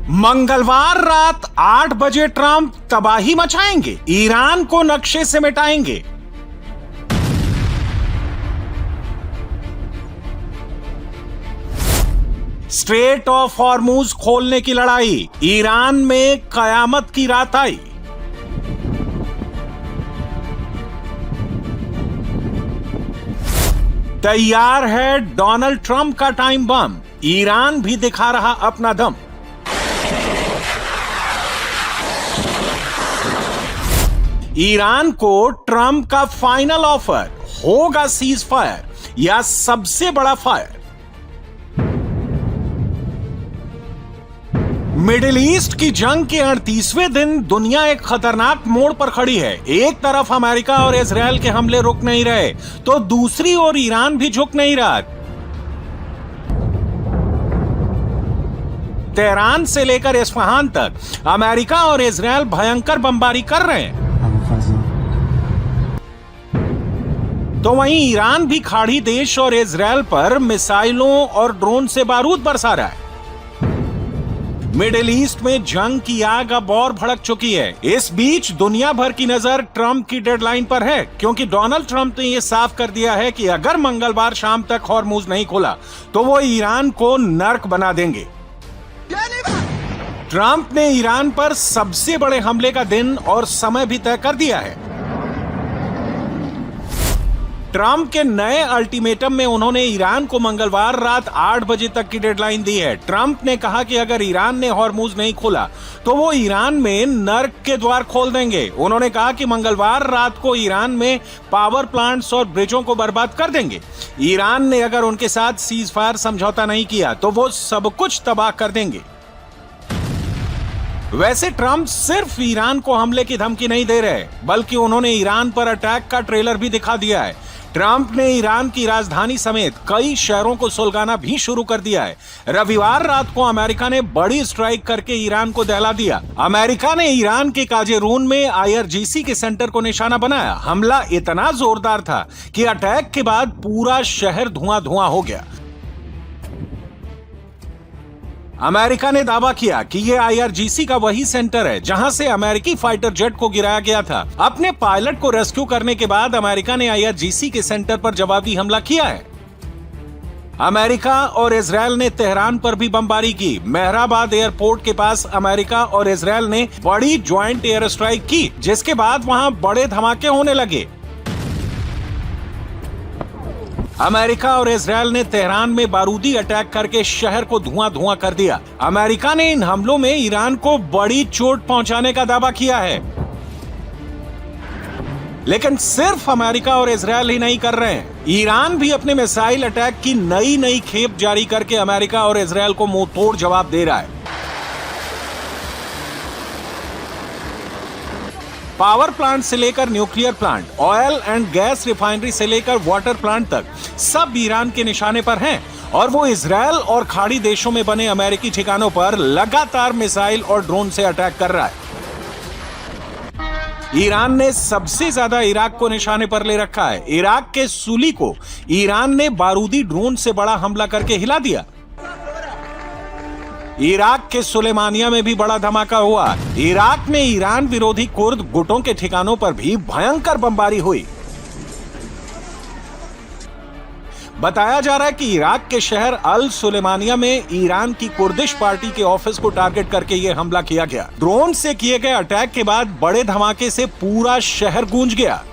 मंगलवार रात 8 बजे ट्रंप तबाही मचाएंगे, ईरान को नक्शे से मिटाएंगे। स्ट्रेट ऑफ हॉर्मुज खोलने की लड़ाई, ईरान में कयामत की रात आई। तैयार है डोनाल्ड ट्रंप का टाइम बम, ईरान भी दिखा रहा अपना दम। ईरान को ट्रंप का फाइनल ऑफर, होगा सीज फायर या सबसे बड़ा फायर। मिडिल ईस्ट की जंग के 38वें दिन दुनिया एक खतरनाक मोड़ पर खड़ी है। एक तरफ अमेरिका और इजराइल के हमले रुक नहीं रहे, तो दूसरी ओर ईरान भी झुक नहीं रहा। तेहरान से लेकर इस्फहान तक अमेरिका और इजराइल भयंकर बमबारी कर रहे हैं। तो वहीं ईरान भी खाड़ी देश और इजराइल पर मिसाइलों और ड्रोन से बारूद बरसा रहा है। मिडिल ईस्ट में जंग की आग अब और भड़क चुकी है। इस बीच दुनिया भर की नजर ट्रंप की डेडलाइन पर है, क्योंकि डोनाल्ड ट्रंप ने यह साफ कर दिया है कि अगर मंगलवार शाम तक हॉर्मुज नहीं खुला तो वो ईरान को नर्क बना देंगे। ट्रंप ने ईरान पर सबसे बड़े हमले का दिन और समय भी तय कर दिया है। ट्रंप के नए अल्टीमेटम में उन्होंने ईरान को मंगलवार रात 8 बजे तक की डेडलाइन दी है। ट्रंप ने कहा कि अगर ईरान ने हॉर्मुज नहीं खोला तो वो ईरान में नर्क के द्वार खोल देंगे। उन्होंने कहा कि मंगलवार रात को ईरान में पावर प्लांट्स और ब्रिजों को बर्बाद कर देंगे। ईरान ने अगर उनके साथ सीज फायर समझौता नहीं किया तो वो सब कुछ तबाह कर देंगे। वैसे ट्रंप सिर्फ ईरान को हमले की धमकी नहीं दे रहे, बल्कि उन्होंने ईरान पर अटैक का ट्रेलर भी दिखा दिया है। ट्रंप ने ईरान की राजधानी समेत कई शहरों को सुलगाना भी शुरू कर दिया है। रविवार रात को अमेरिका ने बड़ी स्ट्राइक करके ईरान को दहला दिया। अमेरिका ने ईरान के काजेरून में IRGC के सेंटर को निशाना बनाया। हमला इतना जोरदार था कि अटैक के बाद पूरा शहर धुआं धुआं हो गया। अमेरिका ने दावा किया कि यह IRGC का वही सेंटर है जहां से अमेरिकी फाइटर जेट को गिराया गया था। अपने पायलट को रेस्क्यू करने के बाद अमेरिका ने IRGC के सेंटर पर जवाबी हमला किया है। अमेरिका और इजराइल ने तेहरान पर भी बमबारी की। मेहराबाद एयरपोर्ट के पास अमेरिका और इजराइल ने बड़ी ज्वाइंट एयर स्ट्राइक की, जिसके बाद वहां बड़े धमाके होने लगे। अमेरिका और इजराइल ने तेहरान में बारूदी अटैक करके शहर को धुआं धुआं कर दिया। अमेरिका ने इन हमलों में ईरान को बड़ी चोट पहुंचाने का दावा किया है। लेकिन सिर्फ अमेरिका और इजराइल ही नहीं कर रहे हैं, ईरान भी अपने मिसाइल अटैक की नई खेप जारी करके अमेरिका और इजराइल को मुंह तोड़ जवाब दे रहा है। पावर प्लांट से लेकर nuclear plant, oil and gas refinery से लेकर वाटर प्लांट तक सब ईरान के निशाने पर हैं और वो इजराइल और खाड़ी देशों में बने अमेरिकी ठिकानों पर लगातार मिसाइल और ड्रोन से अटैक कर रहा है। ईरान ने सबसे ज्यादा इराक को निशाने पर ले रखा है। इराक के सूली को ईरान ने बारूदी ड्रोन से बड़ा हमला करके हिला दिया। इराक के सुलेमानिया में भी बड़ा धमाका हुआ। इराक में ईरान विरोधी कुर्द गुटों के ठिकानों पर भी भयंकर बमबारी हुई। बताया जा रहा है कि इराक के शहर अल सुलेमानिया में ईरान की कुर्दिश पार्टी के ऑफिस को टारगेट करके यह हमला किया गया। ड्रोन से किए गए अटैक के बाद बड़े धमाके से पूरा शहर गूंज गया।